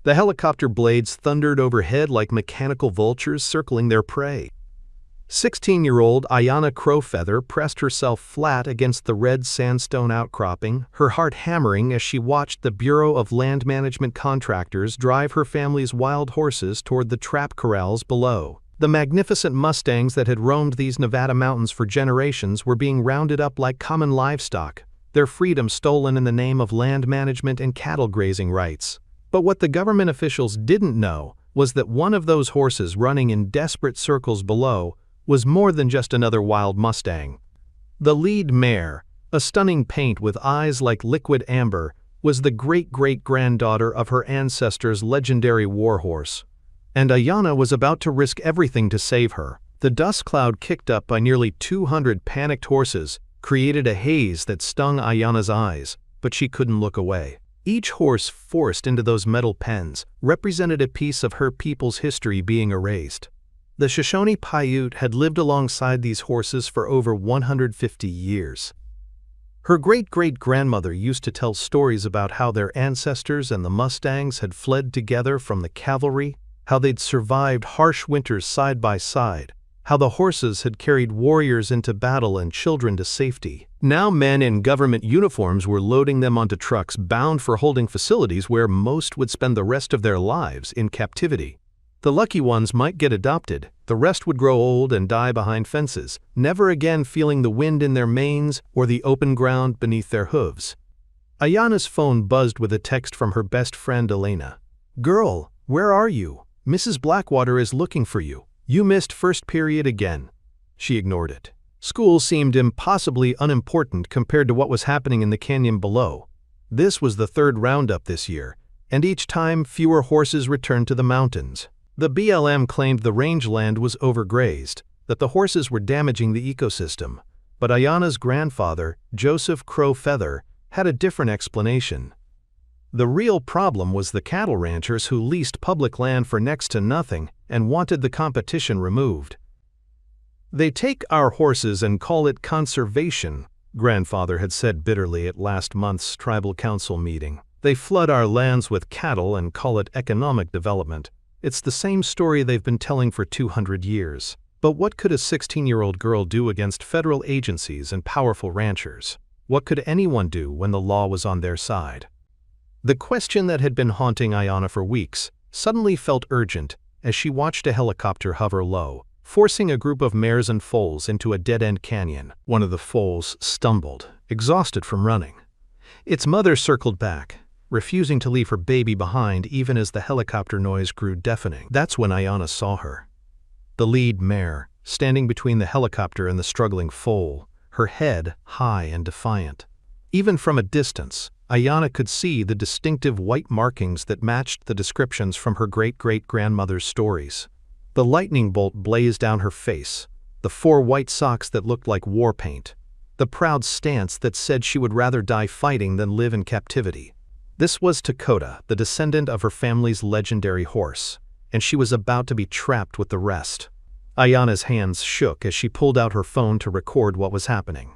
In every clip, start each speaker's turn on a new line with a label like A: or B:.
A: The helicopter blades thundered overhead like mechanical vultures circling their prey. 16-year-old Ayanna Crowfeather pressed herself flat against the red sandstone outcropping, her heart hammering as she watched the Bureau of Land Management contractors drive her family's wild horses toward the trap corrals below. The magnificent Mustangs that had roamed these Nevada mountains for generations were being rounded up like common livestock, their freedom stolen in the name of land management and cattle grazing rights. But what the government officials didn't know was that one of those horses running in desperate circles below was more than just another wild Mustang. The lead mare, a stunning paint with eyes like liquid amber, was the great-great-granddaughter of her ancestor's legendary warhorse. And Ayanna was about to risk everything to save her. The dust cloud kicked up by nearly 200 panicked horses created a haze that stung Ayanna's eyes, but she couldn't look away. Each horse forced into those metal pens represented a piece of her people's history being erased. The Shoshone Paiute had lived alongside these horses for over 150 years. Her great-great-grandmother used to tell stories about how their ancestors and the Mustangs had fled together from the cavalry, how they'd survived harsh winters side by side, how the horses had carried warriors into battle and children to safety. Now men in government uniforms were loading them onto trucks bound for holding facilities where most would spend the rest of their lives in captivity. The lucky ones might get adopted, the rest would grow old and die behind fences, never again feeling the wind in their manes or the open ground beneath their hooves. Ayanna's phone buzzed with a text from her best friend Elena. "Girl, where are you? Mrs. Blackwater is looking for you. You missed first period again." She ignored it. School seemed impossibly unimportant compared to what was happening in the canyon below. This was the third roundup this year, and each time fewer horses returned to the mountains. The BLM claimed the rangeland was overgrazed, that the horses were damaging the ecosystem. But Ayanna's grandfather, Joseph Crowfeather, had a different explanation. The real problem was the cattle ranchers who leased public land for next to nothing and wanted the competition removed. "They take our horses and call it conservation," grandfather had said bitterly at last month's tribal council meeting. "They flood our lands with cattle and call it economic development. It's the same story they've been telling for 200 years. But what could a 16-year-old girl do against federal agencies and powerful ranchers? What could anyone do when the law was on their side? The question that had been haunting Ayanna for weeks suddenly felt urgent as she watched a helicopter hover low, forcing a group of mares and foals into a dead-end canyon. One of the foals stumbled, exhausted from running. Its mother circled back, refusing to leave her baby behind even as the helicopter noise grew deafening. That's when Ayanna saw her. The lead mare, standing between the helicopter and the struggling foal, her head high and defiant. Even from a distance, Ayanna could see the distinctive white markings that matched the descriptions from her great-great-grandmother's stories. The lightning bolt blazed down her face, the 4 white socks that looked like war paint, the proud stance that said she would rather die fighting than live in captivity. This was Dakota, the descendant of her family's legendary horse, and she was about to be trapped with the rest. Ayanna's hands shook as she pulled out her phone to record what was happening.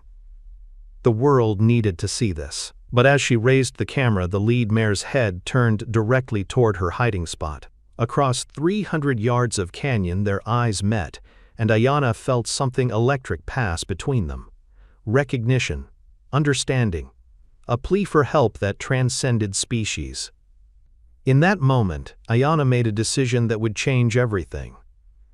A: The world needed to see this, but as she raised the camera, the lead mare's head turned directly toward her hiding spot. Across 300 yards of canyon, their eyes met, and Ayanna felt something electric pass between them. Recognition, understanding, a plea for help that transcended species. In that moment, Ayanna made a decision that would change everything.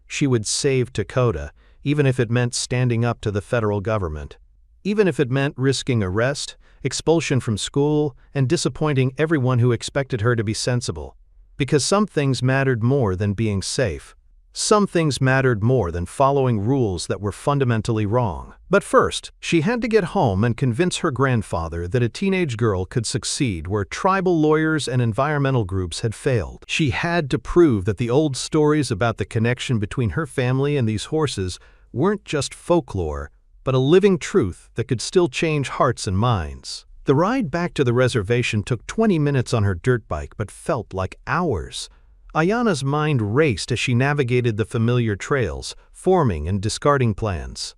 A: She would save Dakota, even if it meant standing up to the federal government. Even if it meant risking arrest, expulsion from school, and disappointing everyone who expected her to be sensible. Because some things mattered more than being safe. Some things mattered more than following rules that were fundamentally wrong. But first, she had to get home and convince her grandfather that a teenage girl could succeed where tribal lawyers and environmental groups had failed. She had to prove that the old stories about the connection between her family and these horses weren't just folklore, but a living truth that could still change hearts and minds. The ride back to the reservation took 20 minutes on her dirt bike but felt like hours. Ayanna's mind raced as she navigated the familiar trails, forming and discarding plans.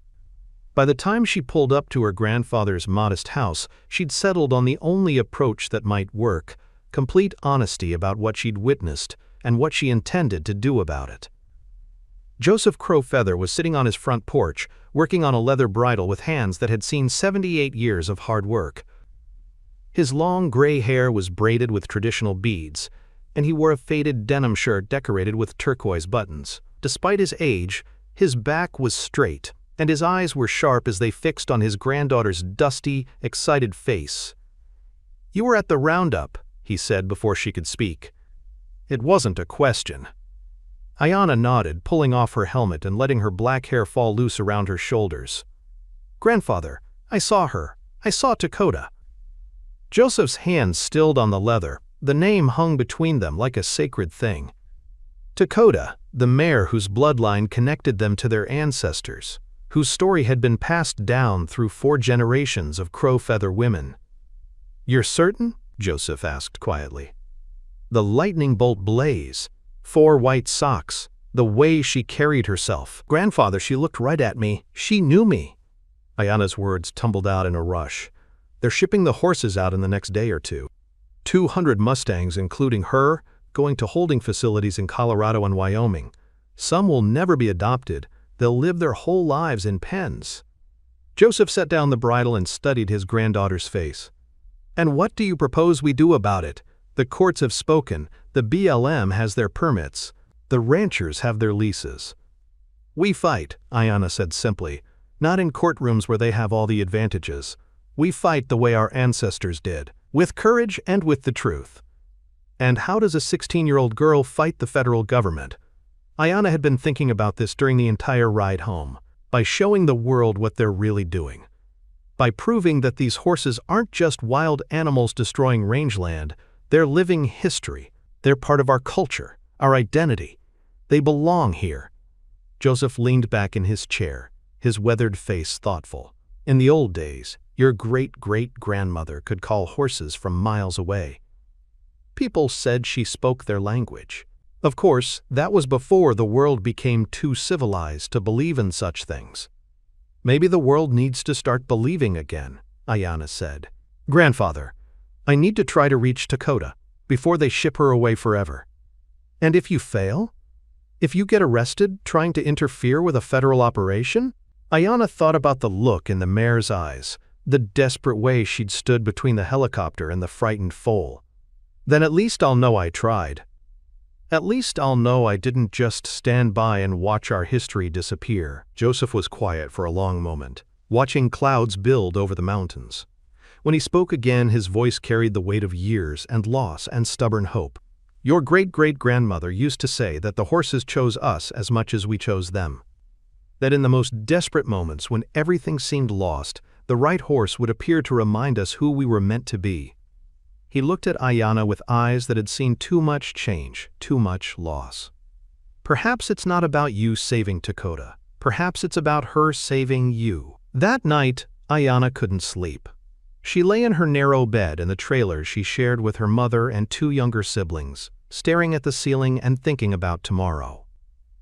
A: By the time she pulled up to her grandfather's modest house, she'd settled on the only approach that might work: complete honesty about what she'd witnessed and what she intended to do about it. Joseph Crowfeather was sitting on his front porch, working on a leather bridle with hands that had seen 78 years of hard work. His long gray hair was braided with traditional beads, and he wore a faded denim shirt decorated with turquoise buttons. Despite his age, his back was straight, and his eyes were sharp as they fixed on his granddaughter's dusty, excited face. "You were at the roundup," he said before she could speak. It wasn't a question. Ayanna nodded, pulling off her helmet and letting her black hair fall loose around her shoulders. "Grandfather, I saw her. I saw Dakota." Joseph's hands stilled on the leather. The name hung between them like a sacred thing. Dakota, the mare whose bloodline connected them to their ancestors, whose story had been passed down through 4 generations of Crowfeather women. "You're certain?" Joseph asked quietly. The lightning bolt blaze, 4 white socks, the way she carried herself. "Grandfather, she looked right at me. She knew me." Ayanna's words tumbled out in a rush. "They're shipping the horses out in the next day or 2. 200 Mustangs, including her, going to holding facilities in Colorado and Wyoming. Some will never be adopted. They'll live their whole lives in pens." Joseph set down the bridle and studied his granddaughter's face. "And what do you propose we do about it? The courts have spoken. The BLM has their permits. The ranchers have their leases." "We fight," Ayanna said simply, "not in courtrooms where they have all the advantages. We fight the way our ancestors did, with courage and with the truth." And how does a 16-year-old girl fight the federal government? Ayanna had been thinking about this during the entire ride home. By showing the world what they're really doing. By proving that these horses aren't just wild animals destroying rangeland, they're living history. They're part of our culture, our identity. They belong here. Joseph leaned back in his chair, his weathered face thoughtful. "In the old days, your great-great-grandmother could call horses from miles away. People said she spoke their language. Of course, that was before the world became too civilized to believe in such things. Maybe the world needs to start believing again," Ayanna said. "Grandfather, I need to try to reach Dakota before they ship her away forever. And if you fail? If you get arrested trying to interfere with a federal operation?" Ayanna thought about the look in the mare's eyes, the desperate way she'd stood between the helicopter and the frightened foal. "Then at least I'll know I tried. At least I'll know I didn't just stand by and watch our history disappear." Joseph was quiet for a long moment, watching clouds build over the mountains. When he spoke again, his voice carried the weight of years and loss and stubborn hope. "Your great-great-grandmother used to say that the horses chose us as much as we chose them. That in the most desperate moments when everything seemed lost, the right horse would appear to remind us who we were meant to be." He looked at Ayanna with eyes that had seen too much change, too much loss. "Perhaps it's not about you saving Dakota. Perhaps it's about her saving you." That night, Ayanna couldn't sleep. She lay in her narrow bed in the trailer she shared with her mother and 2 younger siblings, staring at the ceiling and thinking about tomorrow.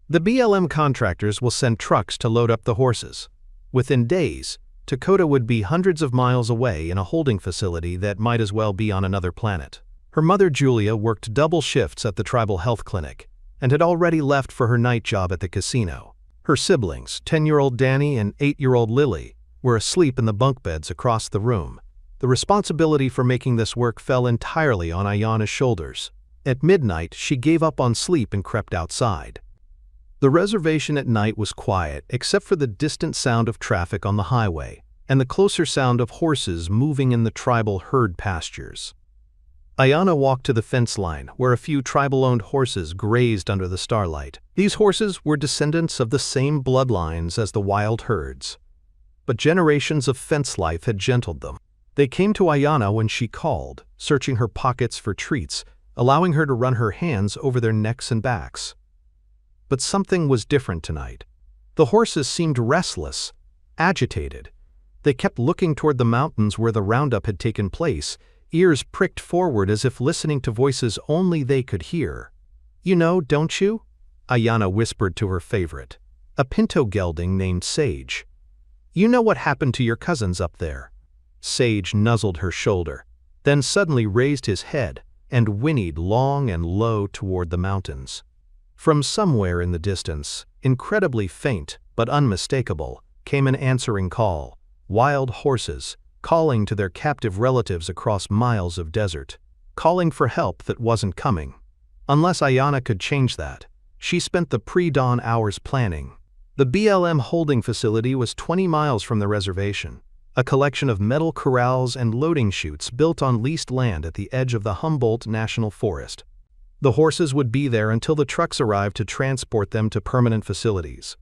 A: The BLM contractors will send trucks to load up the horses. Within days, Dakota would be hundreds of miles away in a holding facility that might as well be on another planet. Her mother Julia worked double shifts at the tribal health clinic and had already left for her night job at the casino. Her siblings, 10-year-old Danny and 8-year-old Lily, were asleep in the bunk beds across the room. The responsibility for making this work fell entirely on Ayanna's shoulders. At midnight, she gave up on sleep and crept outside. The reservation at night was quiet except for the distant sound of traffic on the highway and the closer sound of horses moving in the tribal herd pastures. Ayanna walked to the fence line where a few tribal-owned horses grazed under the starlight. These horses were descendants of the same bloodlines as the wild herds. But generations of fence life had gentled them. They came to Ayanna when she called, searching her pockets for treats, allowing her to run her hands over their necks and backs. But something was different tonight. The horses seemed restless, agitated. They kept looking toward the mountains where the roundup had taken place, ears pricked forward as if listening to voices only they could hear. "You know, don't you?" Ayanna whispered to her favorite, a pinto gelding named Sage. "You know what happened to your cousins up there?" Sage nuzzled her shoulder, then suddenly raised his head, and whinnied long and low toward the mountains. From somewhere in the distance, incredibly faint but unmistakable, came an answering call. Wild horses, calling to their captive relatives across miles of desert, calling for help that wasn't coming. Unless Ayanna could change that. She spent the pre-dawn hours planning. The BLM holding facility was 20 miles from the reservation, a collection of metal corrals and loading chutes built on leased land at the edge of the Humboldt National Forest. The horses would be there until the trucks arrived to transport them to permanent facilities.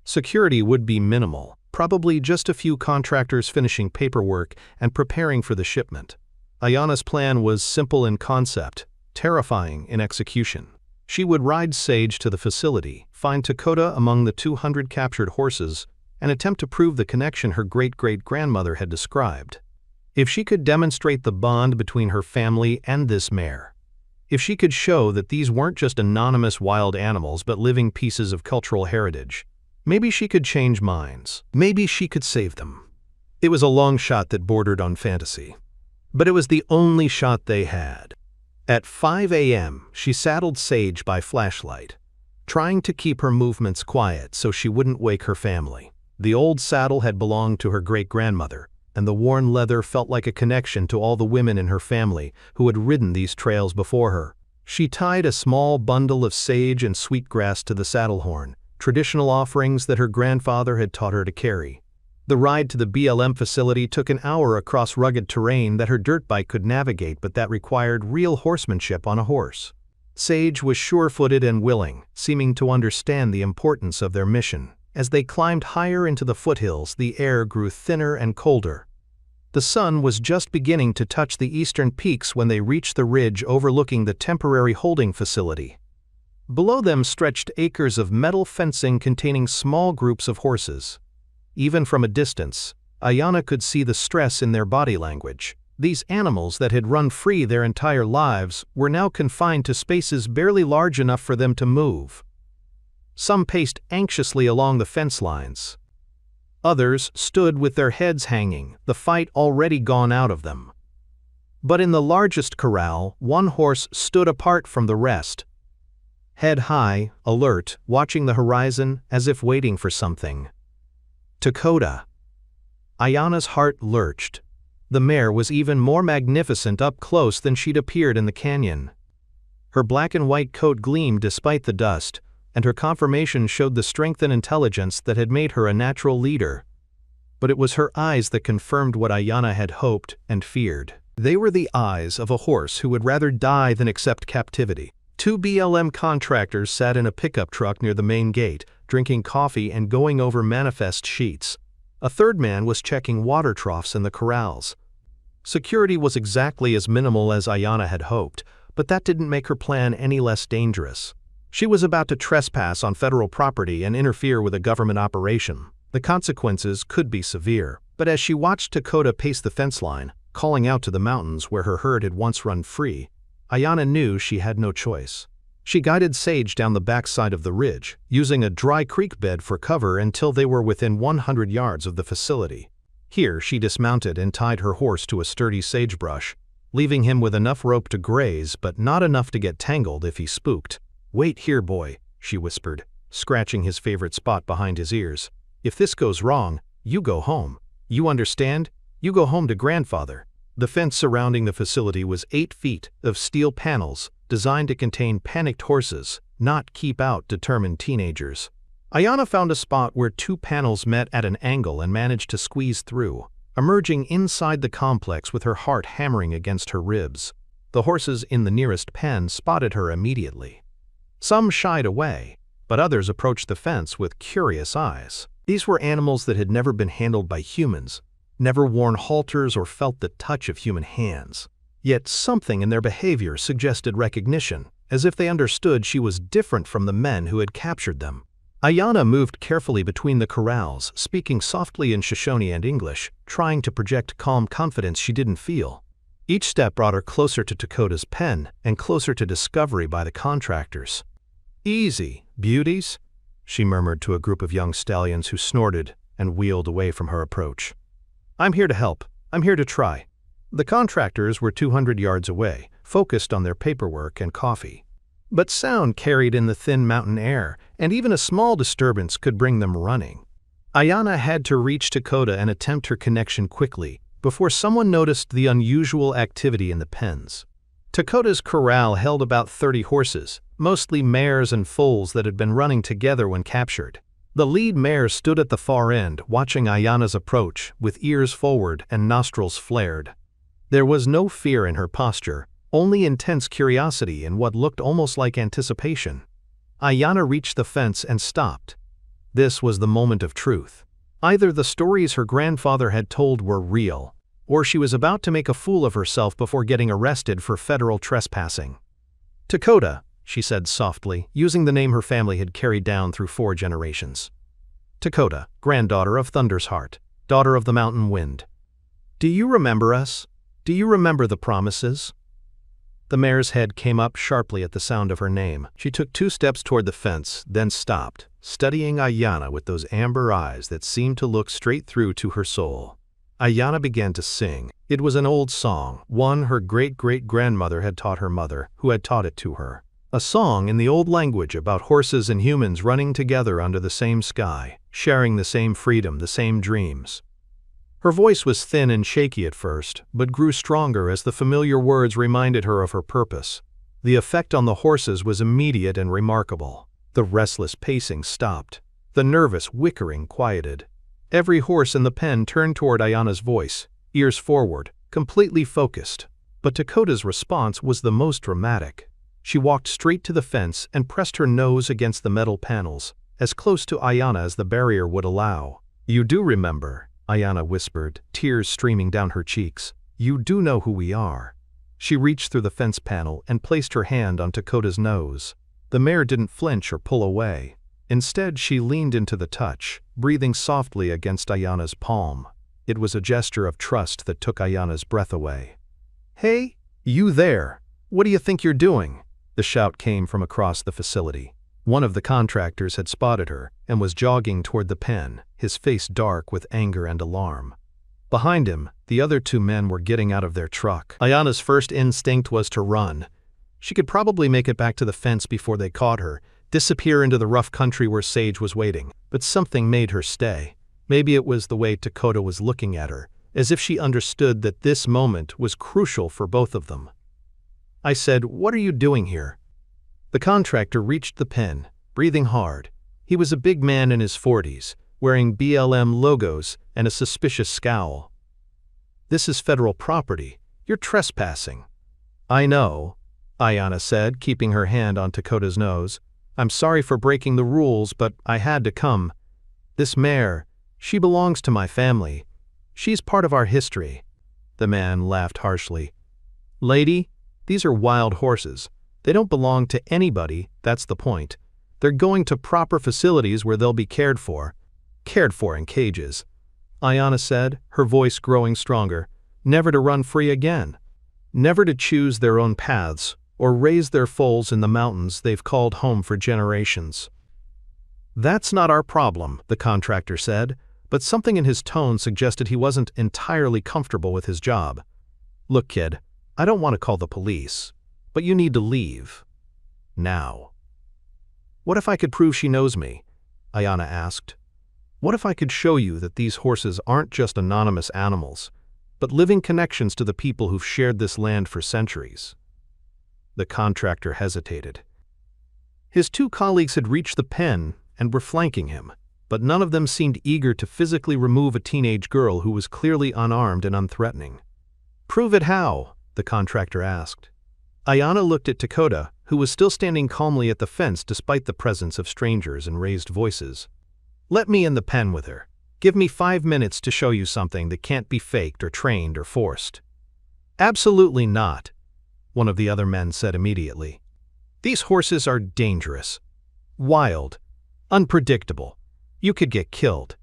A: Security would be minimal, probably just a few contractors finishing paperwork and preparing for the shipment. Ayanna's plan was simple in concept, terrifying in execution. She would ride Sage to the facility, find Dakota among the 200 captured horses, and attempt to prove the connection her great-great-grandmother had described. If she could demonstrate the bond between her family and this mare, if she could show that these weren't just anonymous wild animals but living pieces of cultural heritage, maybe she could change minds. Maybe she could save them. It was a long shot that bordered on fantasy. But it was the only shot they had. At 5 a.m., she saddled Sage by flashlight, trying to keep her movements quiet so she wouldn't wake her family. The old saddle had belonged to her great-grandmother, and the worn leather felt like a connection to all the women in her family who had ridden these trails before her. She tied a small bundle of sage and sweetgrass to the saddle horn, traditional offerings that her grandfather had taught her to carry. The ride to the BLM facility took an hour across rugged terrain that her dirt bike could navigate, but that required real horsemanship on a horse. Sage was sure-footed and willing, seeming to understand the importance of their mission. As they climbed higher into the foothills, the air grew thinner and colder. The sun was just beginning to touch the eastern peaks when they reached the ridge overlooking the temporary holding facility. Below them stretched acres of metal fencing containing small groups of horses. Even from a distance, Ayanna could see the stress in their body language. These animals that had run free their entire lives were now confined to spaces barely large enough for them to move. Some paced anxiously along the fence lines. Others stood with their heads hanging, the fight already gone out of them. But in the largest corral, one horse stood apart from the rest. Head high, alert, watching the horizon as if waiting for something. Dakota. Ayanna's heart lurched. The mare was even more magnificent up close than she'd appeared in the canyon. Her black and white coat gleamed despite the dust, and her conformation showed the strength and intelligence that had made her a natural leader. But it was her eyes that confirmed what Ayanna had hoped and feared. They were the eyes of a horse who would rather die than accept captivity. 2 BLM contractors sat in a pickup truck near the main gate, drinking coffee and going over manifest sheets. A third man was checking water troughs in the corrals. Security was exactly as minimal as Ayanna had hoped, but that didn't make her plan any less dangerous. She was about to trespass on federal property and interfere with a government operation. The consequences could be severe. But as she watched Dakota pace the fence line, calling out to the mountains where her herd had once run free, Ayanna knew she had no choice. She guided Sage down the backside of the ridge, using a dry creek bed for cover until they were within 100 yards of the facility. Here she dismounted and tied her horse to a sturdy sagebrush, leaving him with enough rope to graze but not enough to get tangled if he spooked. "Wait here, boy," she whispered, scratching his favorite spot behind his ears. "If this goes wrong, you go home. You understand? You go home to grandfather." The fence surrounding the facility was 8 feet of steel panels designed to contain panicked horses, not keep out determined teenagers. Ayanna found a spot where 2 panels met at an angle and managed to squeeze through, emerging inside the complex with her heart hammering against her ribs. The horses in the nearest pen spotted her immediately. Some shied away, but others approached the fence with curious eyes. These were animals that had never been handled by humans, never worn halters or felt the touch of human hands. Yet something in their behavior suggested recognition, as if they understood she was different from the men who had captured them. Ayanna moved carefully between the corrals, speaking softly in Shoshone and English, trying to project calm confidence she didn't feel. Each step brought her closer to Dakota's pen and closer to discovery by the contractors. "Easy, beauties," she murmured to a group of young stallions who snorted and wheeled away from her approach. "I'm here to help. I'm here to try." The contractors were 200 yards away, focused on their paperwork and coffee. But sound carried in the thin mountain air, and even a small disturbance could bring them running. Ayanna had to reach Dakota and attempt her connection quickly before someone noticed the unusual activity in the pens. Dakota's corral held about 30 horses, mostly mares and foals that had been running together when captured. The lead mare stood at the far end, watching Ayanna's approach, with ears forward and nostrils flared. There was no fear in her posture, only intense curiosity and what looked almost like anticipation. Ayanna reached the fence and stopped. This was the moment of truth. Either the stories her grandfather had told were real, or she was about to make a fool of herself before getting arrested for federal trespassing. "Dakota," she said softly, using the name her family had carried down through 4 generations. "Dakota, granddaughter of Thunder's Heart, daughter of the mountain wind. Do you remember us? Do you remember the promises?" The mare's head came up sharply at the sound of her name. She took 2 steps toward the fence, then stopped, studying Ayanna with those amber eyes that seemed to look straight through to her soul. Ayanna began to sing. It was an old song, one her great-great-grandmother had taught her mother, who had taught it to her. A song in the old language about horses and humans running together under the same sky, sharing the same freedom, the same dreams. Her voice was thin and shaky at first, but grew stronger as the familiar words reminded her of her purpose. The effect on the horses was immediate and remarkable. The restless pacing stopped. The nervous whickering quieted. Every horse in the pen turned toward Ayanna's voice, ears forward, completely focused. But Dakota's response was the most dramatic. She walked straight to the fence and pressed her nose against the metal panels, as close to Ayanna as the barrier would allow. "You do remember," Ayanna whispered, tears streaming down her cheeks. "You do know who we are." She reached through the fence panel and placed her hand on Dakota's nose. The mare didn't flinch or pull away. Instead, she leaned into the touch, breathing softly against Ayanna's palm. It was a gesture of trust that took Ayanna's breath away. "Hey, you there! What do you think you're doing?" The shout came from across the facility. One of the contractors had spotted her and was jogging toward the pen, his face dark with anger and alarm. Behind him, the other 2 men were getting out of their truck. Ayanna's first instinct was to run. She could probably make it back to the fence before they caught her, disappear into the rough country where Sage was waiting, but something made her stay. Maybe it was the way Dakota was looking at her, as if she understood that this moment was crucial for both of them. I said, "What are you doing here?" The contractor reached the pen, breathing hard. He was a big man in his 40s, wearing BLM logos and a suspicious scowl. "This is federal property. You're trespassing." "I know," Ayanna said, keeping her hand on Dakota's nose. "I'm sorry for breaking the rules, but I had to come. This mare, she belongs to my family. She's part of our history." The man laughed harshly. "Lady, these are wild horses. They don't belong to anybody, that's the point. They're going to proper facilities where they'll be cared for. Cared for in cages," Ayanna said, her voice growing stronger. "Never to run free again. Never to choose their own paths or raise their foals in the mountains they've called home for generations." "That's not our problem," the contractor said, but something in his tone suggested he wasn't entirely comfortable with his job. "Look, kid, I don't want to call the police, but you need to leave. Now." "What if I could prove she knows me?" Ayanna asked. "What if I could show you that these horses aren't just anonymous animals, but living connections to the people who've shared this land for centuries?" The contractor hesitated. His 2 colleagues had reached the pen and were flanking him, but none of them seemed eager to physically remove a teenage girl who was clearly unarmed and unthreatening. "Prove it how?" the contractor asked. Ayanna looked at Dakota, who was still standing calmly at the fence despite the presence of strangers and raised voices. "Let me in the pen with her. Give me 5 minutes to show you something that can't be faked or trained or forced." "Absolutely not," one of the other men said immediately. "These horses are dangerous, wild, unpredictable. You could get killed.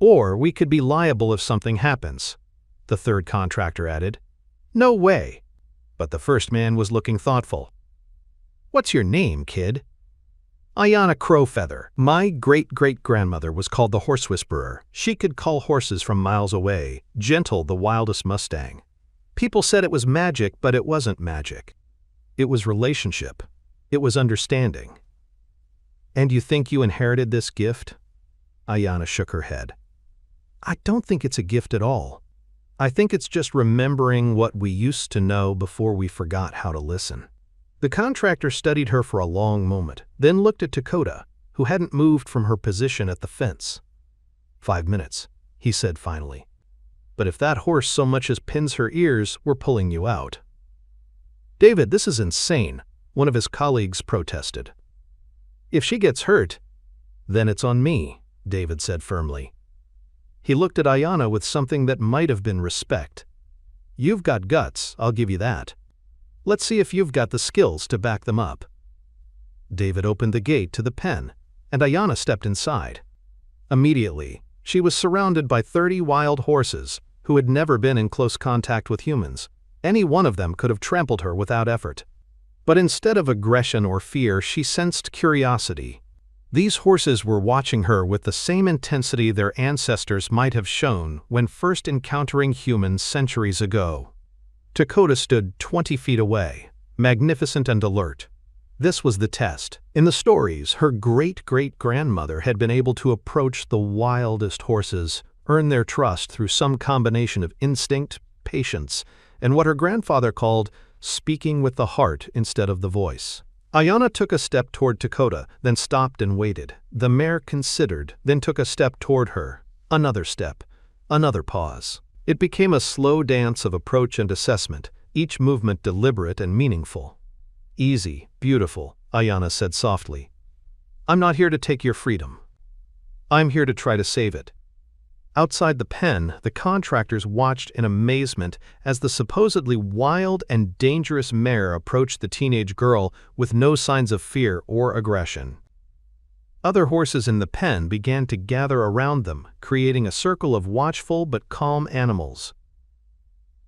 A: Or we could be liable if something happens," the third contractor added. "No way." But the first man was looking thoughtful. "What's your name, kid?" "Ayanna Crowfeather. My great-great-grandmother was called the Horse Whisperer. She could call horses from miles away, gentle the wildest Mustang." People said it was magic, but it wasn't magic. It was relationship. It was understanding. And you think you inherited this gift? Ayanna shook her head. I don't think it's a gift at all. I think it's just remembering what we used to know before we forgot how to listen. The contractor studied her for a long moment, then looked at Dakota, who hadn't moved from her position at the fence. 5 minutes, he said finally. But if that horse so much as pins her ears, we're pulling you out. David, this is insane, one of his colleagues protested. If she gets hurt, then it's on me, David said firmly. He looked at Ayanna with something that might have been respect. You've got guts, I'll give you that. Let's see if you've got the skills to back them up. David opened the gate to the pen, and Ayanna stepped inside. Immediately, she was surrounded by 30 wild horses who had never been in close contact with humans. Any one of them could have trampled her without effort. But instead of aggression or fear, she sensed curiosity. These horses were watching her with the same intensity their ancestors might have shown when first encountering humans centuries ago. Dakota stood 20 feet away, magnificent and alert. This was the test. In the stories, her great-great-grandmother had been able to approach the wildest horses, earn their trust through some combination of instinct, patience, and what her grandfather called speaking with the heart instead of the voice. Ayanna took a step toward Dakota, then stopped and waited. The mare considered, then took a step toward her. Another step. Another pause. It became a slow dance of approach and assessment, each movement deliberate and meaningful. Easy, beautiful, Ayanna said softly. I'm not here to take your freedom. I'm here to try to save it. Outside the pen, the contractors watched in amazement as the supposedly wild and dangerous mare approached the teenage girl with no signs of fear or aggression. Other horses in the pen began to gather around them, creating a circle of watchful but calm animals.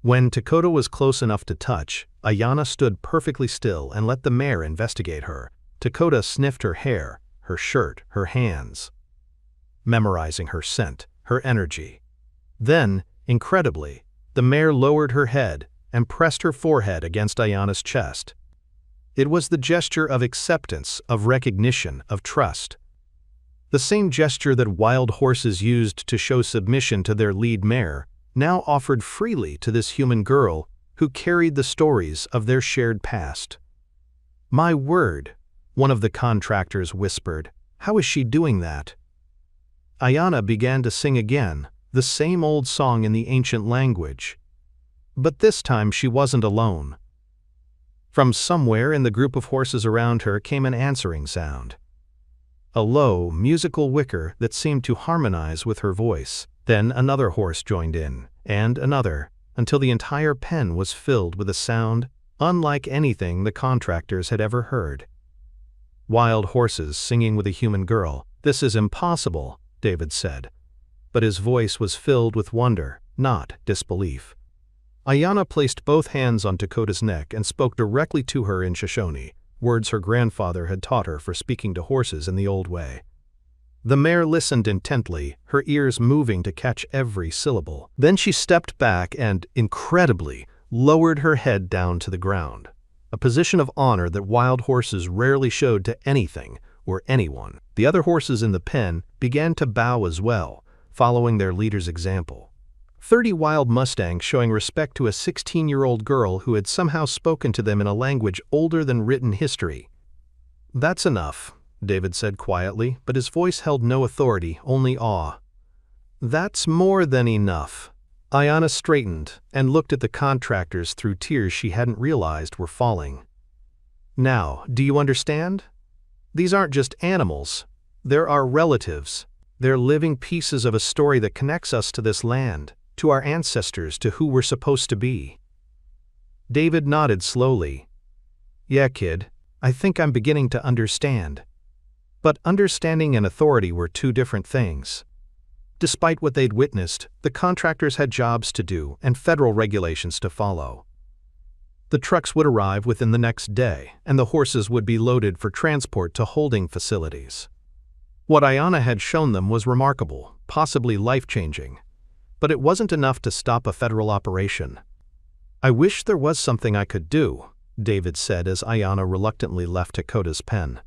A: When Dakota was close enough to touch, Ayanna stood perfectly still and let the mare investigate her. Dakota sniffed her hair, her shirt, her hands, memorizing her scent, her energy. Then, incredibly, the mare lowered her head and pressed her forehead against Ayanna's chest. It was the gesture of acceptance, of recognition, of trust. The same gesture that wild horses used to show submission to their lead mare, now offered freely to this human girl who carried the stories of their shared past. My word, one of the contractors whispered. How is she doing that? Ayanna began to sing again, the same old song in the ancient language. But this time she wasn't alone. From somewhere in the group of horses around her came an answering sound. A low, musical whicker that seemed to harmonize with her voice. Then another horse joined in, and another, until the entire pen was filled with a sound unlike anything the contractors had ever heard. Wild horses singing with a human girl. This is impossible, David said. But his voice was filled with wonder, not disbelief. Ayanna placed both hands on Dakota's neck and spoke directly to her in Shoshone, words her grandfather had taught her for speaking to horses in the old way. The mare listened intently, her ears moving to catch every syllable. Then she stepped back and, incredibly, lowered her head down to the ground, a position of honor that wild horses rarely showed to anything or anyone. The other horses in the pen began to bow as well, following their leader's example. 30 wild Mustangs showing respect to a 16-year-old girl who had somehow spoken to them in a language older than written history. That's enough, David said quietly, but his voice held no authority, only awe. That's more than enough. Ayanna straightened and looked at the contractors through tears she hadn't realized were falling. Now, do you understand? These aren't just animals. They're our relatives. They're living pieces of a story that connects us to this land, to our ancestors, to who we're supposed to be. David nodded slowly. Yeah, kid, I think I'm beginning to understand. But understanding and authority were two different things. Despite what they'd witnessed, the contractors had jobs to do and federal regulations to follow. The trucks would arrive within the next day, and the horses would be loaded for transport to holding facilities. What Ayanna had shown them was remarkable, possibly life-changing. But it wasn't enough to stop a federal operation. I wish there was something I could do, David said as Ayanna reluctantly left Takota's pen.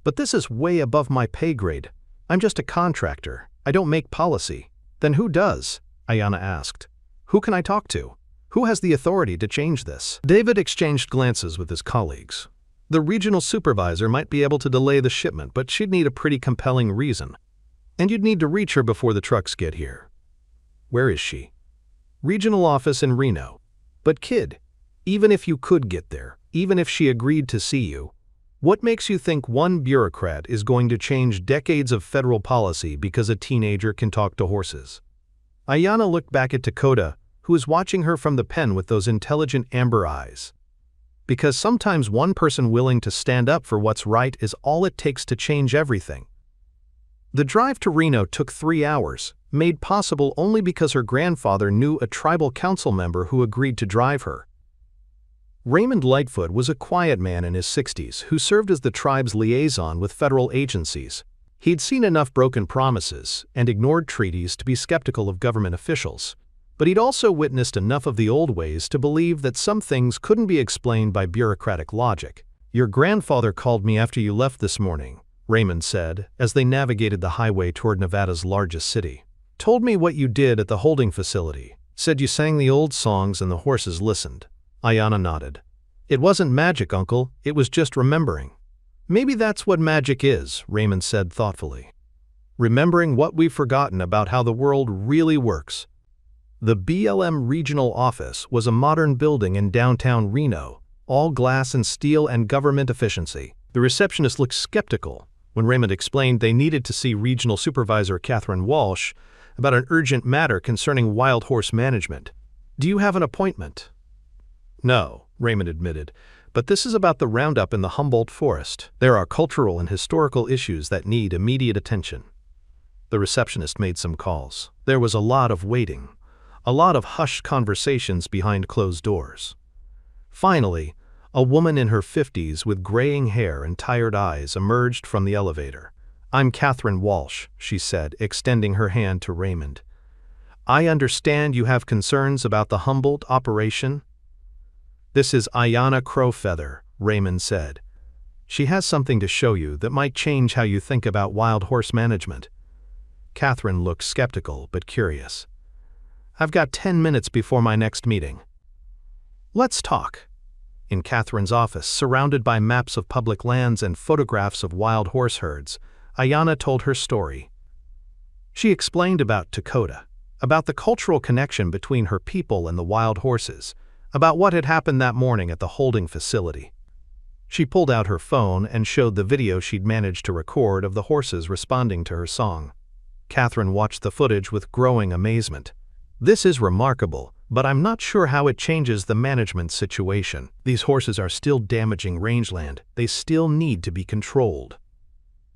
A: But this is way above my pay grade. I'm just a contractor. I don't make policy. Then who does? Ayanna asked. Who can I talk to? Who has the authority to change this? David exchanged glances with his colleagues. The regional supervisor might be able to delay the shipment, but she'd need a pretty compelling reason. And you'd need to reach her before the trucks get here. Where is she? Regional office in Reno. But kid, even if you could get there, even if she agreed to see you, what makes you think one bureaucrat is going to change decades of federal policy because a teenager can talk to horses? Ayanna looked back at Takota, who was watching her from the pen with those intelligent amber eyes. Because sometimes one person willing to stand up for what's right is all it takes to change everything. The drive to Reno took 3 hours, made possible only because her grandfather knew a tribal council member who agreed to drive her. Raymond Lightfoot was a quiet man in his 60s who served as the tribe's liaison with federal agencies. He'd seen enough broken promises and ignored treaties to be skeptical of government officials, but he'd also witnessed enough of the old ways to believe that some things couldn't be explained by bureaucratic logic. Your grandfather called me after you left this morning, Raymond said, as they navigated the highway toward Nevada's largest city. Told me what you did at the holding facility. Said you sang the old songs and the horses listened. Ayanna nodded. It wasn't magic, Uncle. It was just remembering. Maybe that's what magic is, Raymond said thoughtfully. Remembering what we've forgotten about how the world really works. The BLM regional office was a modern building in downtown Reno, all glass and steel and government efficiency. The receptionist looked skeptical when Raymond explained they needed to see Regional Supervisor Catherine Walsh about an urgent matter concerning wild horse management. Do you have an appointment? No, Raymond admitted, but this is about the roundup in the Humboldt Forest. There are cultural and historical issues that need immediate attention. The receptionist made some calls. There was a lot of waiting, a lot of hushed conversations behind closed doors. Finally, a woman in her 50s with graying hair and tired eyes emerged from the elevator. I'm Catherine Walsh, she said, extending her hand to Raymond. I understand you have concerns about the Humboldt operation. This is Ayanna Crowfeather, Raymond said. She has something to show you that might change how you think about wild horse management. Catherine looked skeptical but curious. I've got 10 minutes before my next meeting. Let's talk. In Catherine's office, surrounded by maps of public lands and photographs of wild horse herds, Ayanna told her story. She explained about Takota, about the cultural connection between her people and the wild horses, about what had happened that morning at the holding facility. She pulled out her phone and showed the video she'd managed to record of the horses responding to her song. Catherine watched the footage with growing amazement. This is remarkable, but I'm not sure how it changes the management situation. These horses are still damaging rangeland. They still need to be controlled.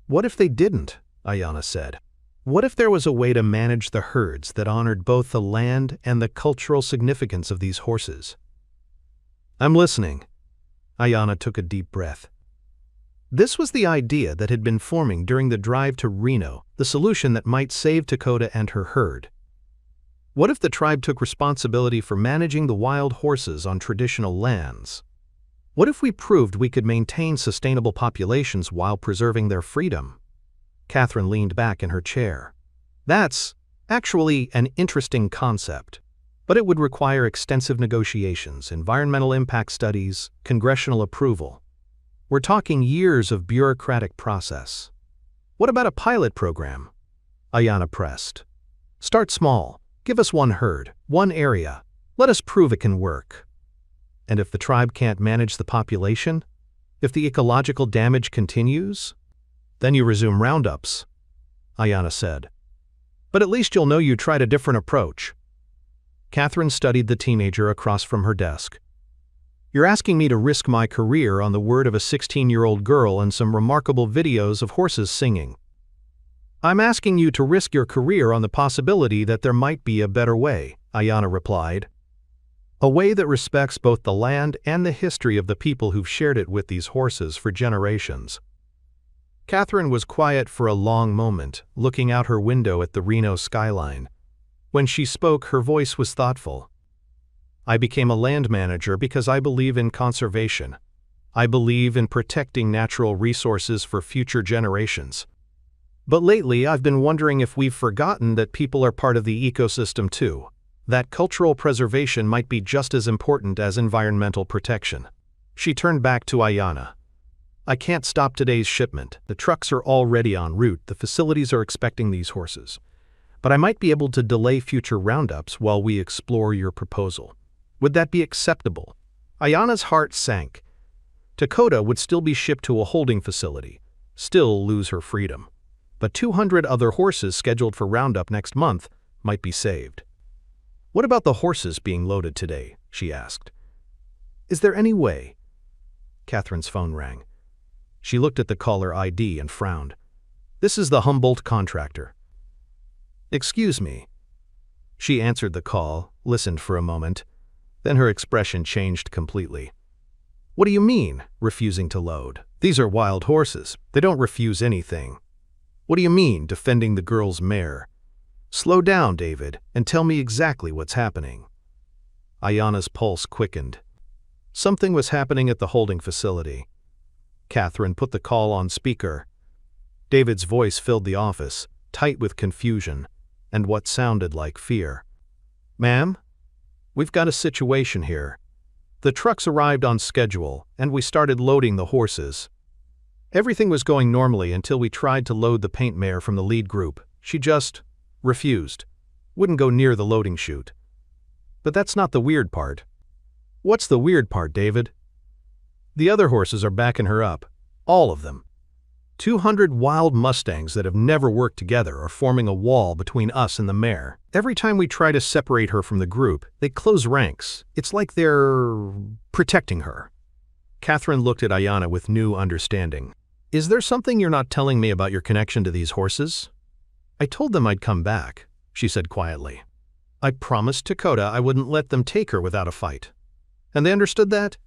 A: What if they didn't? Ayanna said. What if there was a way to manage the herds that honored both the land and the cultural significance of these horses? I'm listening. Ayanna took a deep breath. This was the idea that had been forming during the drive to Reno, the solution that might save Takota and her herd. What if the tribe took responsibility for managing the wild horses on traditional lands? What if we proved we could maintain sustainable populations while preserving their freedom? Catherine leaned back in her chair. That's actually an interesting concept, but it would require extensive negotiations, environmental impact studies, congressional approval. We're talking years of bureaucratic process. What about a pilot program? Ayanna pressed. Start small. Give us one herd, one area. Let us prove it can work. And if the tribe can't manage the population? If the ecological damage continues? Then you resume roundups, Ayanna said. But at least you'll know you tried a different approach. Catherine studied the teenager across from her desk. You're asking me to risk my career on the word of a 16-year-old girl and some remarkable videos of horses singing. I'm asking you to risk your career on the possibility that there might be a better way, Ayanna replied. A way that respects both the land and the history of the people who've shared it with these horses for generations. Catherine was quiet for a long moment, looking out her window at the Reno skyline. When she spoke, her voice was thoughtful. I became a land manager because I believe in conservation. I believe in protecting natural resources for future generations. But lately, I've been wondering if we've forgotten that people are part of the ecosystem too, that cultural preservation might be just as important as environmental protection. She turned back to Ayanna. I can't stop today's shipment. The trucks are already en route. The facilities are expecting these horses. But I might be able to delay future roundups while we explore your proposal. Would that be acceptable? Ayanna's heart sank. Dakota would still be shipped to a holding facility, still lose her freedom. But 200 other horses scheduled for roundup next month might be saved. What about the horses being loaded today? She asked. Is there any way? Catherine's phone rang. She looked at the caller ID and frowned. This is the Humboldt contractor. Excuse me. She answered the call, listened for a moment. Then her expression changed completely. What do you mean, refusing to load? These are wild horses. They don't refuse anything. What do you mean, defending the girl's mare? Slow down, David, and tell me exactly what's happening. Ayanna's pulse quickened. Something was happening at the holding facility. Catherine put the call on speaker. David's voice filled the office, tight with confusion, and what sounded like fear. Ma'am, we've got a situation here. The trucks arrived on schedule, and we started loading the horses. Everything was going normally until we tried to load the paint mare from the lead group. She just refused. Wouldn't go near the loading chute. But that's not the weird part. What's the weird part, David? The other horses are backing her up. All of them. 200 wild Mustangs that have never worked together are forming a wall between us and the mare. Every time we try to separate her from the group, they close ranks. It's like they're protecting her. Catherine looked at Ayanna with new understanding. Is there something you're not telling me about your connection to these horses? I told them I'd come back, she said quietly. I promised Dakota I wouldn't let them take her without a fight. And they understood that?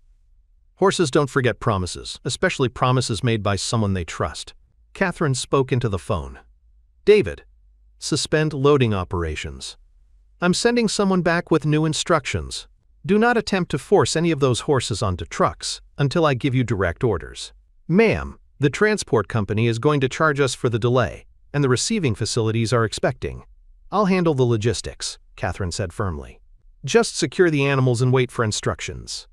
A: Horses don't forget promises, especially promises made by someone they trust. Catherine spoke into the phone. David, suspend loading operations. I'm sending someone back with new instructions. Do not attempt to force any of those horses onto trucks until I give you direct orders. Ma'am, the transport company is going to charge us for the delay, and the receiving facilities are expecting. I'll handle the logistics, Catherine said firmly. Just secure the animals and wait for instructions.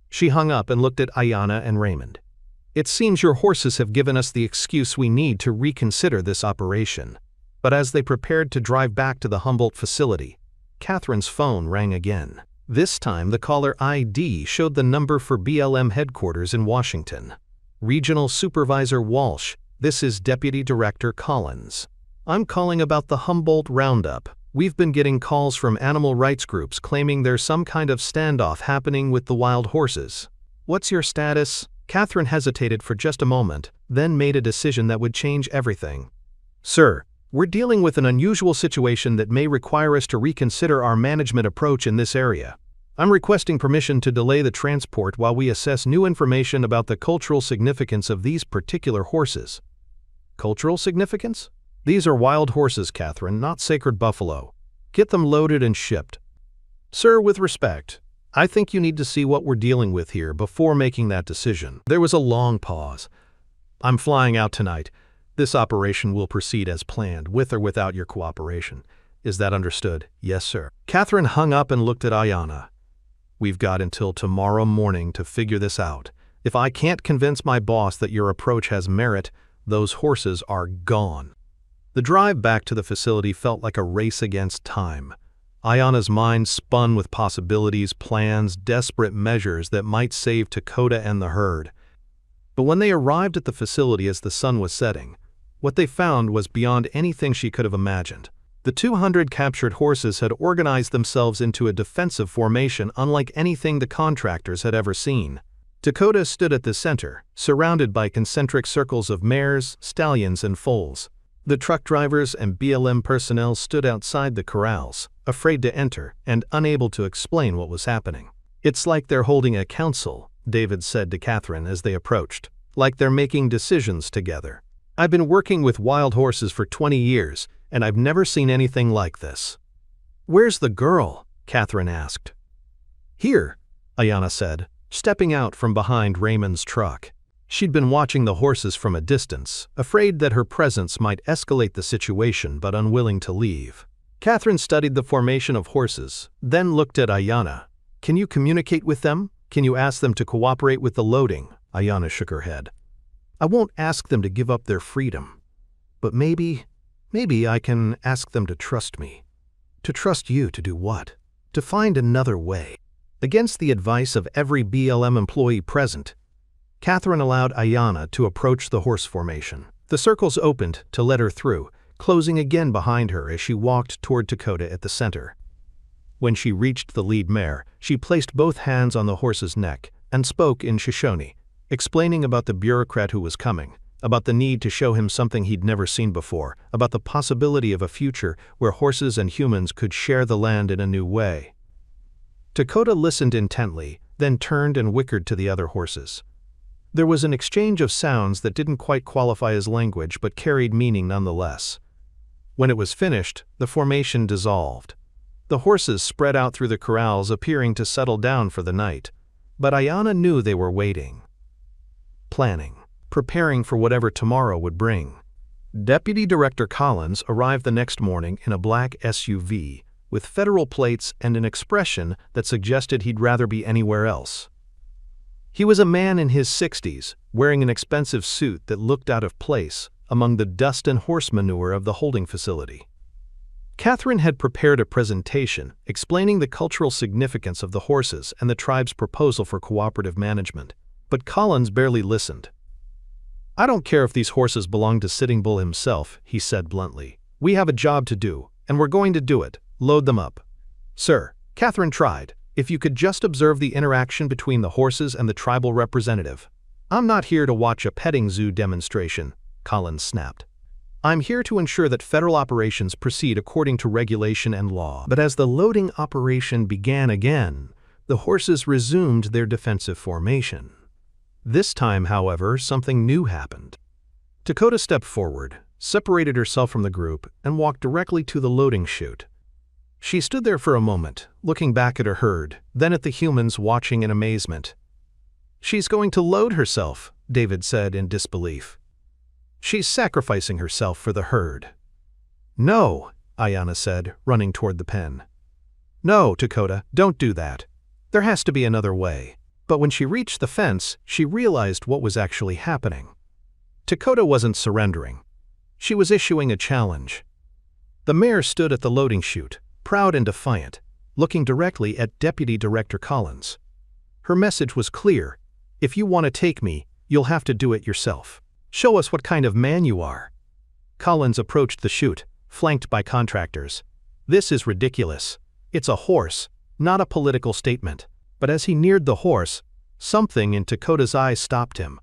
A: She hung up and looked at Ayanna and Raymond. It seems your horses have given us the excuse we need to reconsider this operation. But as they prepared to drive back to the Humboldt facility, Catherine's phone rang again. This time the caller ID showed the number for BLM headquarters in Washington. Regional Supervisor Walsh, this is Deputy Director Collins. I'm calling about the Humboldt Roundup. We've been getting calls from animal rights groups claiming there's some kind of standoff happening with the wild horses. What's your status? Catherine hesitated for just a moment, then made a decision that would change everything. Sir, we're dealing with an unusual situation that may require us to reconsider our management approach in this area. I'm requesting permission to delay the transport while we assess new information about the cultural significance of these particular horses. Cultural significance? These are wild horses, Catherine, not sacred buffalo. Get them loaded and shipped. Sir, with respect, I think you need to see what we're dealing with here before making that decision. There was a long pause. I'm flying out tonight. This operation will proceed as planned, with or without your cooperation. Is that understood? Yes, sir. Catherine hung up and looked at Ayanna. We've got until tomorrow morning to figure this out. If I can't convince my boss that your approach has merit, those horses are gone. The drive back to the facility felt like a race against time. Ayanna's mind spun with possibilities, plans, desperate measures that might save Dakota and the herd. But when they arrived at the facility as the sun was setting, what they found was beyond anything she could have imagined. The 200 captured horses had organized themselves into a defensive formation unlike anything the contractors had ever seen. Dakota stood at the center, surrounded by concentric circles of mares, stallions, and foals. The truck drivers and BLM personnel stood outside the corrals, afraid to enter and unable to explain what was happening. It's like they're holding a council, David said to Catherine as they approached, like they're making decisions together. I've been working with wild horses for 20 years, and I've never seen anything like this. Where's the girl? Catherine asked. "Here," Ayana said, stepping out from behind Raymond's truck. She'd been watching the horses from a distance, afraid that her presence might escalate the situation but unwilling to leave. Catherine studied the formation of horses, then looked at Ayana. "Can you communicate with them? Can you ask them to cooperate with the loading?" Ayana shook her head. "I won't ask them to give up their freedom. But maybe I can ask them to trust me." "To trust you to do what?" "To find another way." Against the advice of every BLM employee present, Catherine allowed Ayana to approach the horse formation. The circles opened to let her through, closing again behind her as she walked toward Dakota at the center. When she reached the lead mare, she placed both hands on the horse's neck and spoke in Shoshone, explaining about the bureaucrat who was coming, about the need to show him something he'd never seen before, about the possibility of a future where horses and humans could share the land in a new way. Dakota listened intently, then turned and whickered to the other horses. There was an exchange of sounds that didn't quite qualify as language but carried meaning nonetheless. When it was finished, the formation dissolved. The horses spread out through the corrals, appearing to settle down for the night. But Ayana knew they were waiting, planning, preparing for whatever tomorrow would bring. Deputy Director Collins arrived the next morning in a black SUV, with federal plates and an expression that suggested he'd rather be anywhere else. He was a man in his 60s, wearing an expensive suit that looked out of place among the dust and horse manure of the holding facility. Catherine had prepared a presentation explaining the cultural significance of the horses and the tribe's proposal for cooperative management, but Collins barely listened. "I don't care if these horses belong to Sitting Bull himself," he said bluntly. "We have a job to do, and we're going to do it. Load them up." "Sir," Catherine tried, "if you could just observe the interaction between the horses and the tribal representative." "I'm not here to watch a petting zoo demonstration," Collins snapped. "I'm here to ensure that federal operations proceed according to regulation and law." But as the loading operation began again, the horses resumed their defensive formation. This time, however, something new happened. Dakota stepped forward, separated herself from the group, and walked directly to the loading chute. She stood there for a moment, looking back at her herd, then at the humans watching in amazement. "She's going to load herself," David said in disbelief. "She's sacrificing herself for the herd." "No," Ayana said, running toward the pen. "No, Dakota, don't do that. There has to be another way." But when she reached the fence, she realized what was actually happening. Dakota wasn't surrendering. She was issuing a challenge. The mare stood at the loading chute, proud and defiant, looking directly at Deputy Director Collins. Her message was clear: "If you want to take me, you'll have to do it yourself. Show us what kind of man you are." Collins approached the chute, flanked by contractors. "This is ridiculous. It's a horse, not a political statement." But as he neared the horse, something in Dakota's eyes stopped him.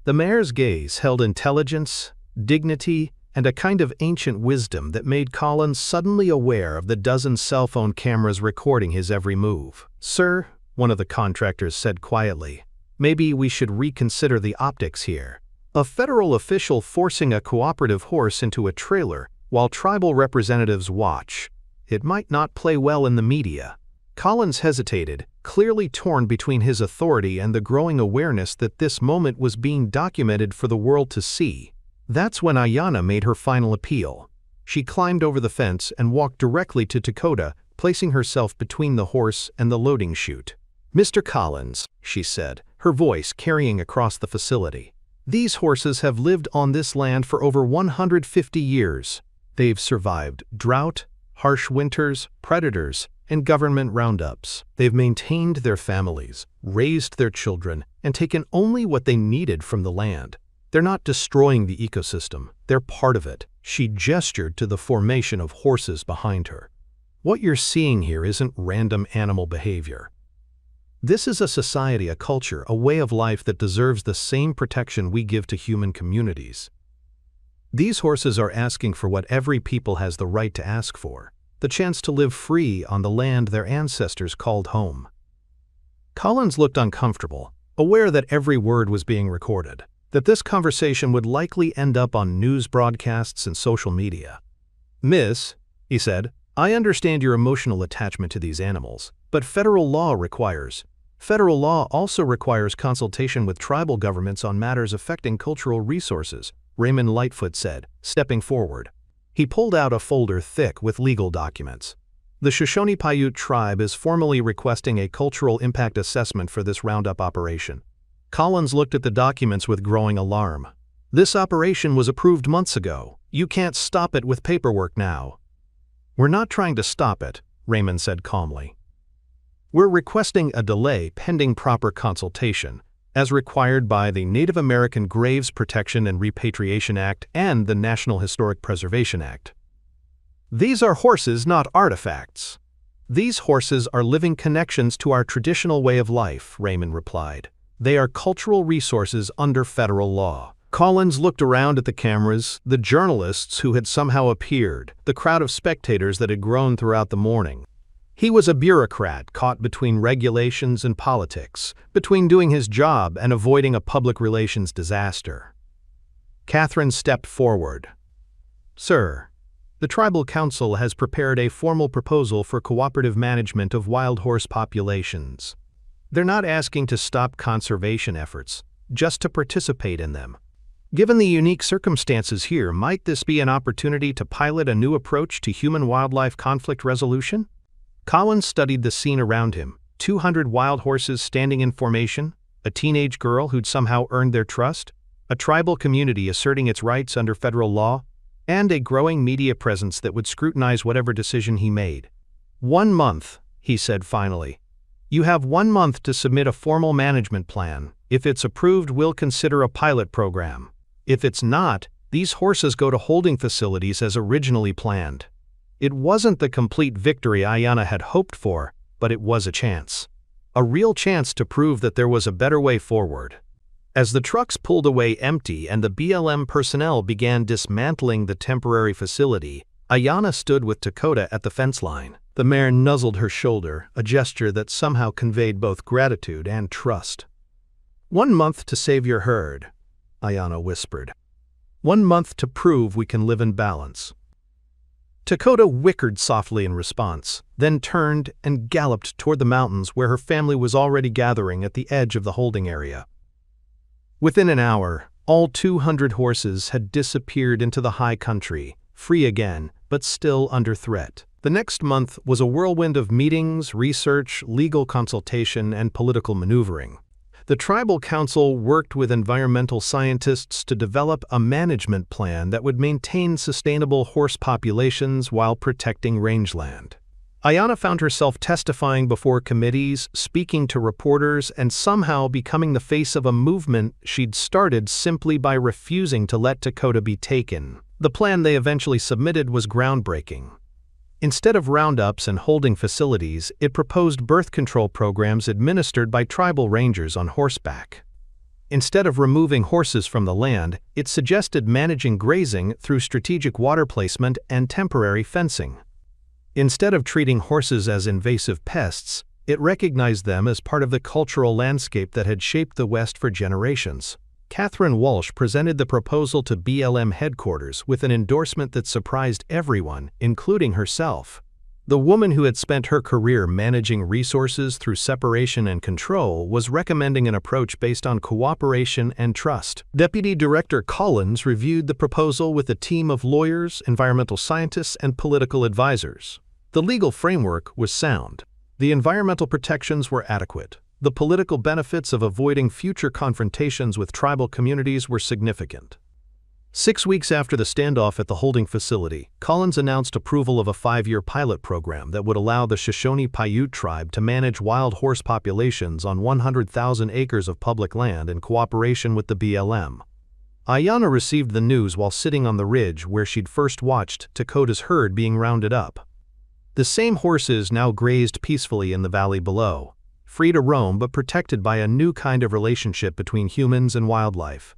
A: The mare's gaze held intelligence, dignity, and a kind of ancient wisdom that made Collins suddenly aware of the dozen cell phone cameras recording his every move. "Sir," one of the contractors said quietly, "maybe we should reconsider the optics here. A federal official forcing a cooperative horse into a trailer while tribal representatives watch. It might not play well in the media." Collins hesitated, clearly torn between his authority and the growing awareness that this moment was being documented for the world to see. That's when Ayana made her final appeal. She climbed over the fence and walked directly to Dakota, placing herself between the horse and the loading chute. "Mr. Collins," she said, her voice carrying across the facility, "these horses have lived on this land for over 150 years. They've survived drought, harsh winters, predators, and government roundups. They've maintained their families, raised their children, and taken only what they needed from the land. They're not destroying the ecosystem, they're part of it." She gestured to the formation of horses behind her. "What you're seeing here isn't random animal behavior. This is a society, a culture, a way of life that deserves the same protection we give to human communities. These horses are asking for what every people has the right to ask for: the chance to live free on the land their ancestors called home." Collins looked uncomfortable, aware that every word was being recorded, that this conversation would likely end up on news broadcasts and social media. "Miss," he said, "I understand your emotional attachment to these animals, But federal law also requires consultation with tribal governments on matters affecting cultural resources, Raymond Lightfoot said, stepping forward. He pulled out a folder thick with legal documents. The Shoshone-Paiute tribe is formally requesting a cultural impact assessment for this roundup operation. Collins looked at the documents with growing alarm. This operation was approved months ago. You can't stop it with paperwork now. We're not trying to stop it, Raymond said calmly. We're requesting a delay pending proper consultation, as required by the Native American Graves Protection and Repatriation Act and the National Historic Preservation Act. These are horses, not artifacts. These horses are living connections to our traditional way of life, Raymond replied. They are cultural resources under federal law. Collins looked around at the cameras, the journalists who had somehow appeared, the crowd of spectators that had grown throughout the morning. He was a bureaucrat caught between regulations and politics, between doing his job and avoiding a public relations disaster. Catherine stepped forward. Sir, the Tribal Council has prepared a formal proposal for cooperative management of wild horse populations. They're not asking to stop conservation efforts, just to participate in them. Given the unique circumstances here, might this be an opportunity to pilot a new approach to human-wildlife conflict resolution? Collins studied the scene around him, 200 wild horses standing in formation, a teenage girl who'd somehow earned their trust, a tribal community asserting its rights under federal law, and a growing media presence that would scrutinize whatever decision he made. 1 month, he said finally. You have 1 month to submit a formal management plan. If it's approved, we'll consider a pilot program. If it's not, these horses go to holding facilities as originally planned. It wasn't the complete victory Ayanna had hoped for, but it was a chance. A real chance to prove that there was a better way forward. As the trucks pulled away empty and the BLM personnel began dismantling the temporary facility, Ayanna stood with Dakota at the fence line. The mare nuzzled her shoulder, a gesture that somehow conveyed both gratitude and trust. 1 month to save your herd, Ayanna whispered. 1 month to prove we can live in balance. Dakota whickered softly in response, then turned and galloped toward the mountains where her family was already gathering at the edge of the holding area. Within an hour, all 200 horses had disappeared into the high country, free again, but still under threat. The next month was a whirlwind of meetings, research, legal consultation, and political maneuvering. The Tribal Council worked with environmental scientists to develop a management plan that would maintain sustainable horse populations while protecting rangeland. Ayanna found herself testifying before committees, speaking to reporters, and somehow becoming the face of a movement she'd started simply by refusing to let Dakota be taken. The plan they eventually submitted was groundbreaking. Instead of roundups and holding facilities, it proposed birth control programs administered by tribal rangers on horseback. Instead of removing horses from the land, it suggested managing grazing through strategic water placement and temporary fencing. Instead of treating horses as invasive pests, it recognized them as part of the cultural landscape that had shaped the West for generations. Catherine Walsh presented the proposal to BLM headquarters with an endorsement that surprised everyone, including herself. The woman who had spent her career managing resources through separation and control was recommending an approach based on cooperation and trust. Deputy Director Collins reviewed the proposal with a team of lawyers, environmental scientists, and political advisors. The legal framework was sound. The environmental protections were adequate. The political benefits of avoiding future confrontations with tribal communities were significant. 6 weeks after the standoff at the holding facility, Collins announced approval of a 5-year pilot program that would allow the Shoshone-Paiute tribe to manage wild horse populations on 100,000 acres of public land in cooperation with the BLM. Ayanna received the news while sitting on the ridge where she'd first watched Dakota's herd being rounded up. The same horses now grazed peacefully in the valley below, free to roam but protected by a new kind of relationship between humans and wildlife.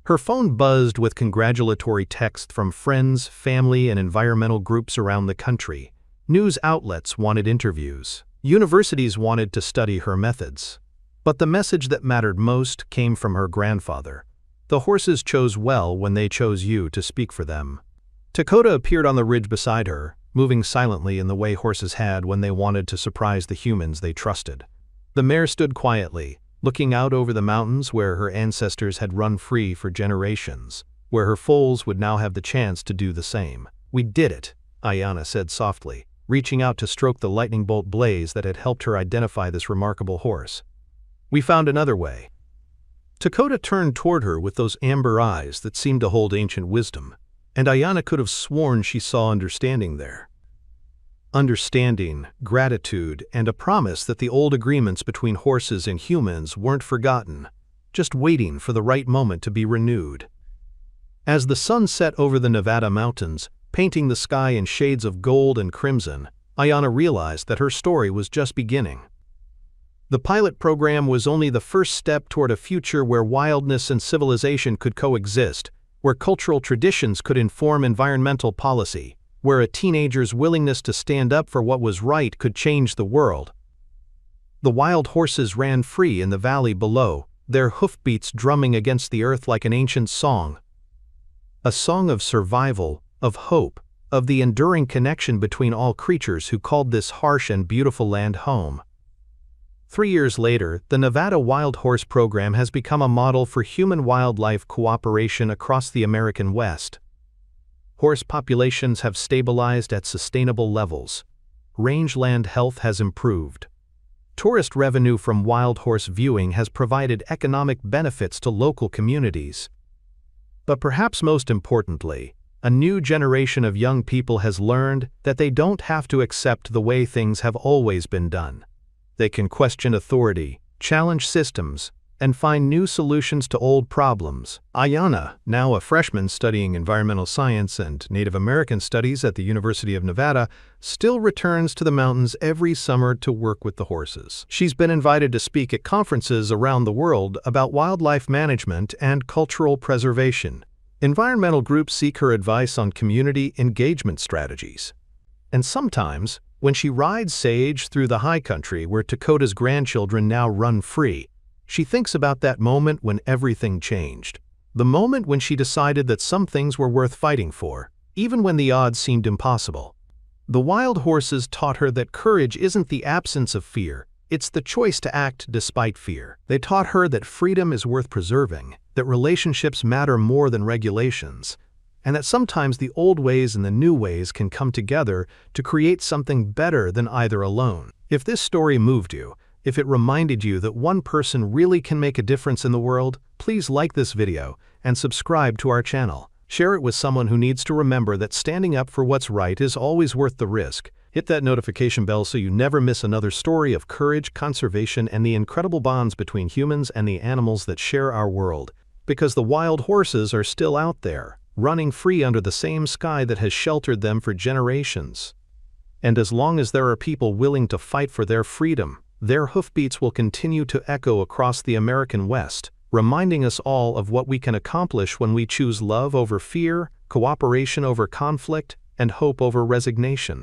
A: Her phone buzzed with congratulatory texts from friends, family, and environmental groups around the country. News outlets wanted interviews. Universities wanted to study her methods. But the message that mattered most came from her grandfather. The horses chose well when they chose you to speak for them. Dakota appeared on the ridge beside her, moving silently in the way horses had when they wanted to surprise the humans they trusted. The mare stood quietly, looking out over the mountains where her ancestors had run free for generations, where her foals would now have the chance to do the same. "We did it," Ayanna said softly, reaching out to stroke the lightning bolt blaze that had helped her identify this remarkable horse. "We found another way." Dakota turned toward her with those amber eyes that seemed to hold ancient wisdom, and Ayanna could have sworn she saw understanding there. Understanding, gratitude, and a promise that the old agreements between horses and humans weren't forgotten, just waiting for the right moment to be renewed. As the sun set over the Nevada mountains, painting the sky in shades of gold and crimson, Ayanna realized that her story was just beginning. The pilot program was only the first step toward a future where wildness and civilization could coexist, where cultural traditions could inform environmental policy, where a teenager's willingness to stand up for what was right could change the world. The wild horses ran free in the valley below, their hoofbeats drumming against the earth like an ancient song. A song of survival, of hope, of the enduring connection between all creatures who called this harsh and beautiful land home. 3 years later, the Nevada Wild Horse Program has become a model for human-wildlife cooperation across the American West. Horse populations have stabilized at sustainable levels. Rangeland health has improved. Tourist revenue from wild horse viewing has provided economic benefits to local communities. But perhaps most importantly, a new generation of young people has learned that they don't have to accept the way things have always been done. They can question authority, challenge systems, and find new solutions to old problems. Ayanna, now a freshman studying environmental science and Native American studies at the University of Nevada, still returns to the mountains every summer to work with the horses. She's been invited to speak at conferences around the world about wildlife management and cultural preservation. Environmental groups seek her advice on community engagement strategies. And sometimes, when she rides Sage through the high country where Dakota's grandchildren now run free, she thinks about that moment when everything changed. The moment when she decided that some things were worth fighting for, even when the odds seemed impossible. The wild horses taught her that courage isn't the absence of fear, it's the choice to act despite fear. They taught her that freedom is worth preserving, that relationships matter more than regulations, and that sometimes the old ways and the new ways can come together to create something better than either alone. If this story moved you, if it reminded you that one person really can make a difference in the world, please like this video and subscribe to our channel. Share it with someone who needs to remember that standing up for what's right is always worth the risk. Hit that notification bell so you never miss another story of courage, conservation, and the incredible bonds between humans and the animals that share our world. Because the wild horses are still out there, running free under the same sky that has sheltered them for generations. And as long as there are people willing to fight for their freedom, their hoofbeats will continue to echo across the American West, reminding us all of what we can accomplish when we choose love over fear, cooperation over conflict, and hope over resignation.